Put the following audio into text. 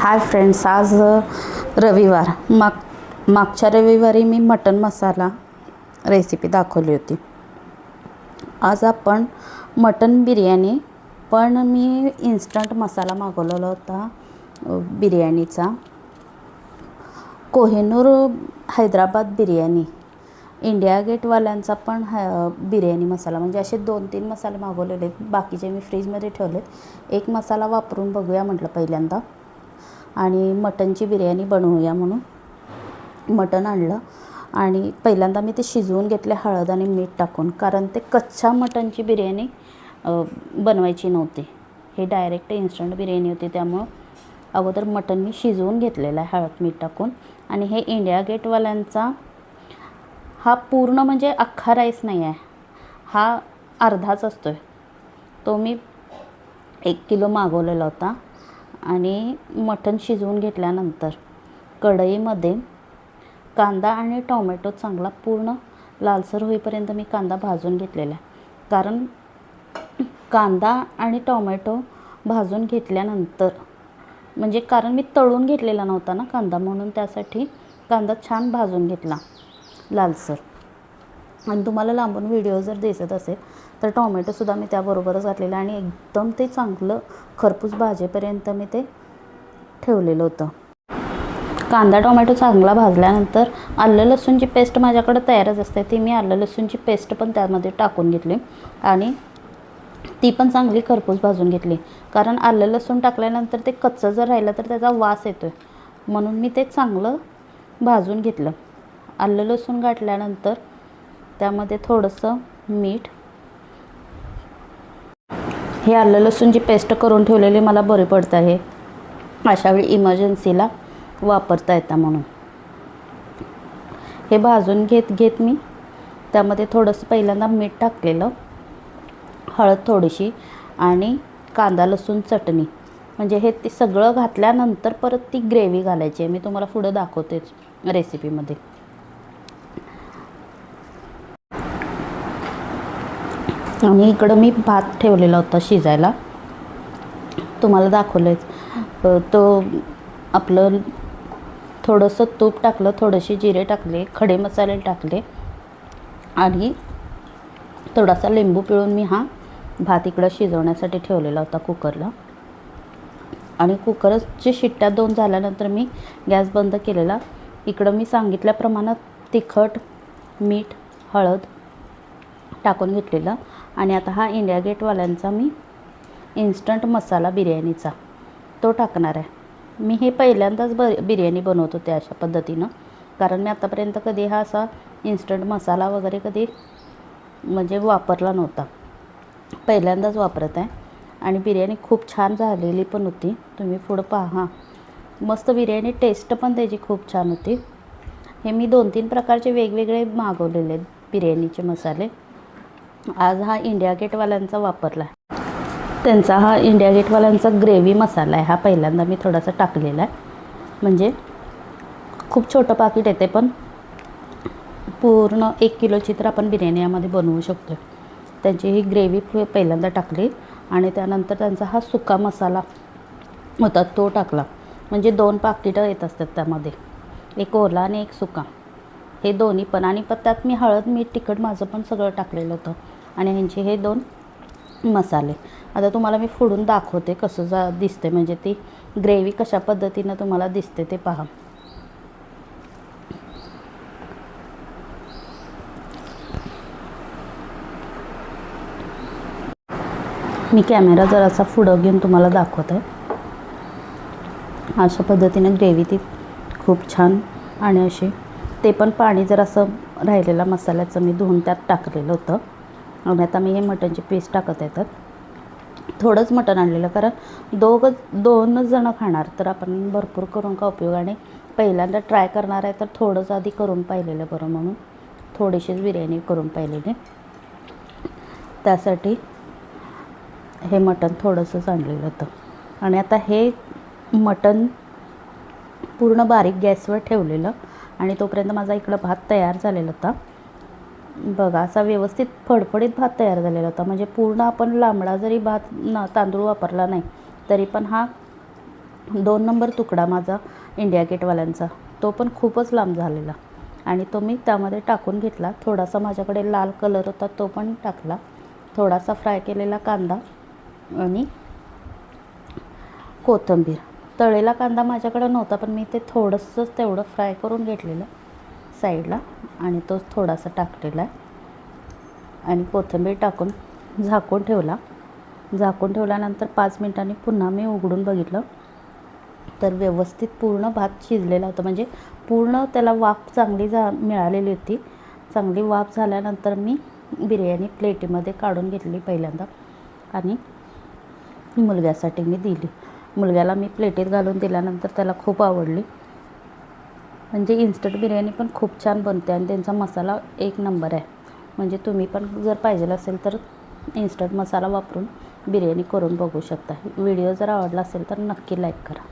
Hi friends, आज रविवार. मागच्या रविवारी मी मटन मसाला रेसिपी दाखवली होती. आज आपण मटन बिर्याणी, पण मी इन्स्टंट मसाला मागवलेला होता बिर्याणीचा. कोहिनूर हैदराबाद बिर्याणी, इंडिया गेटवाल्यांचा पण बिर्याणी मसाला, म्हणजे असे 2-3 मसाले मागवलेले आहेत. बाकीचे मी फ्रीजमध्ये ठेवलेत. एक मसाला वापरून बघूया म्हटलं पहिल्यांदा, आणि मटनची बिर्याणी बनवूया म्हणून मटन आणलं. आणि पहिल्यांदा मी ते शिजवून घेतले हळद आणि मीठ टाकून, कारण ते कच्च्या मटनची बिर्याणी बनवायची नव्हती. हे डायरेक्ट इन्स्टंट बिर्याणी होती, त्यामुळं अगोदर मटन मी शिजवून घेतलेलं आहे हळद मीठ टाकून. आणि हे इंडिया गेटवाल्यांचा हा पूर्ण म्हणजे अख्खा राईस नाही आहे, हा अर्धाच असतो आहे. तो मी 1 किलो मागवलेला होता. आणि मटण शिजवून घेतल्यानंतर कढईमध्ये कांदा आणि टोमॅटो चांगला पूर्ण लालसर होईपर्यंत मी कांदा भाजून घेतलेला आहे. कारण कांदा आणि टोमॅटो भाजून घेतल्यानंतर, म्हणजे कारण मी तळून घेतलेला नव्हता ना कांदा, म्हणून त्यासाठी कांदा छान भाजून घेतला लालसर. आणि तुम्हाला लांबून व्हिडिओ जर दिसत असेल तर टोमॅटोसुद्धा मी त्याबरोबरच घातलेलं, आणि एकदम ते चांगलं खरपूस भाजेपर्यंत मी ते ठेवलेलं होतं. कांदा टोमॅटो चांगला भाजल्यानंतर आलं लसूणची पेस्ट माझ्याकडे तयारच असते, ती मी आलं लसूणची पेस्ट पण त्यामध्ये टाकून घेतली आणि ती पण चांगली खरपूस भाजून घेतली. कारण आलं लसूण टाकल्यानंतर ते कच्चं जर राहिलं तर त्याचा वास येतो आहे, म्हणून मी ते चांगलं भाजून घेतलं. आलं लसूण घातल्यानंतर त्यामध्ये थोडंसं मीठ. हे आलं लसूणची पेस्ट करून ठेवलेली मला बरी पडतं आहे, अशावेळी इमर्जन्सीला वापरता येतं म्हणून. हे भाजून घेत मी त्यामध्ये थोडंसं पहिल्यांदा मीठ टाकलेलं, हळद थोडीशी, आणि कांदा लसूण चटणी. म्हणजे हे ते सगळं घातल्यानंतर परत ती ग्रेव्ही घालायची आहे. मी तुम्हाला पुढं दाखवतेच रेसिपीमध्ये. आणि इकडं मी भात ठेवलेला होता शिजायला, तुम्हाला दाखवलंच. तो आपलं थोडंसं तूप टाकलं, थोडेसे जिरे टाकले, खडे मसाले टाकले, आणि थोडासा लिंबू पिळून मी हा भात इकडं शिजवण्यासाठी ठेवलेला होता कुकरला. आणि कुकरची शिट्ट्या 2 झाल्यानंतर मी गॅस बंद केलेला. इकडं मी सांगितल्याप्रमाणे तिखट, मीठ, हळद टाकून घेतलेलं. आणि आता हा इंडिया गेटवाल्यांचा मी इन्स्टंट मसाला बिर्याणीचा तो टाकणार आहे. मी हे पहिल्यांदाच बिर्याणी बनवत होते अशा पद्धतीनं, कारण मी आतापर्यंत कधी हा असा इन्स्टंट मसाला वगैरे कधी म्हणजे वापरला नव्हता, पहिल्यांदाच वापरत आहे. आणि बिर्याणी खूप छान झालेली पण होती, तुम्ही पुढं पहा. मस्त बिर्याणी, टेस्ट पण त्याची खूप छान होती. हे मी 2-3 प्रकारचे वेगवेगळे मागवलेले आहेत बिर्याणीचे मसाले. आज हा इंडिया गेटवाल्यांचा वापरला आहे. त्यांचा हा इंडिया गेटवाल्यांचा ग्रेव्ही मसाला आहे, हा पहिल्यांदा मी थोडासा टाकलेला आहे. म्हणजे खूप छोटं पाकिट येते, पण पूर्ण 1 किलोची तर आपण बिर्याणी यामध्ये बनवू शकतो. त्यांची ही ग्रेव्ही पहिल्यांदा टाकली, आणि त्यानंतर त्यांचा हा सुका मसाला होता तो टाकला. म्हणजे 2 पाकिटं येत असतात त्यामध्ये, एक ओला आणि एक सुका, हे दोन्ही पण. आणि त्यात मी हळद मीठ तिखट माझं पण सगळं टाकलेलं होतं. आणि ह्यांचे हे 2 मसाले. आता तुम्हाला मी फोडून दाखवते कसं दिसते, म्हणजे ती ग्रेव्ही कशा पद्धतीनं तुम्हाला दिसते ते पहा. मी कॅमेरा जरासा पुढं घेऊन तुम्हाला दाखवत आहे. अशा पद्धतीनं ग्रेव्ही ती खूप छान. आणि अशी ते पण पाणी जरासं राहिलेला मसाल्याचं मी धुवून त्यात टाकलेलं होतं. आणि आता मी हे मटणचे पीस टाकत येतात. थोडंच मटण आणलेलं, कारण 2 जणं खाणार, तर आपण भरपूर करून का उपयोग. आणि पहिल्यांदा ट्राय करणार आहे तर थोडंच आधी करून पाहिलेलं बरं, म्हणून थोडीशीच बिर्याणी करून पाहिलेली. त्यासाठी हे मटण थोडंसंच आणलेलं होतं. आणि आता हे मटण पूर्ण बारीक गॅसवर ठेवलेलं, आणि तोपर्यंत माझा इकडं भात तयार झालेला होता. बघा, असा व्यवस्थित फडफडीत भात तयार झालेला होता. म्हणजे पूर्ण आपण लांबडा जरी भात तांदूळ वापरला नाही तरी पण हा 2 नंबर तुकडा माझा इंडिया गेटवाल्यांचा, तो पण खूपच लांब झालेला आणि तो मी त्यामध्ये टाकून घेतला. थोडासा माझ्याकडे लाल कलर होता तो पण टाकला, थोडासा फ्राय केलेला कांदा आणि कोथिंबीर. तळलेला कांदा माझ्याकडं नव्हता, पण मी ते थोडंसंच तेवढं फ्राय करून घेतलेलं साईडला आणि तो थोडासा टाकलेला आणि कोथिंबीर टाकून झाकून ठेवला. झाकून ठेवल्यानंतर 5 मिनिटांनी पुन्हा मी उघडून बघितलं तर व्यवस्थित पूर्ण भात शिजलेला होता. म्हणजे पूर्ण त्याला वाफ चांगली मिळालेली होती. चांगली वाफ झाल्यानंतर मी बिर्याणी प्लेटीमध्ये काढून घेतली पहिल्यांदा आणि मुलग्यासाठी मी दिली. मुलग्याला मी प्लेटीत घालून दिल्यानंतर त्याला खूप आवडली. म्हणजे इन्स्टंट बिर्याणी पण खूप छान बनते आणि त्यांचा मसाला 1 नंबर आहे. म्हणजे तुम्ही पण जर पाहिजे असेल तर इन्स्टंट मसाला वापरून बिर्याणी करून बघू शकता. व्हिडिओ जर आवडला असेल तर नक्की लाईक करा.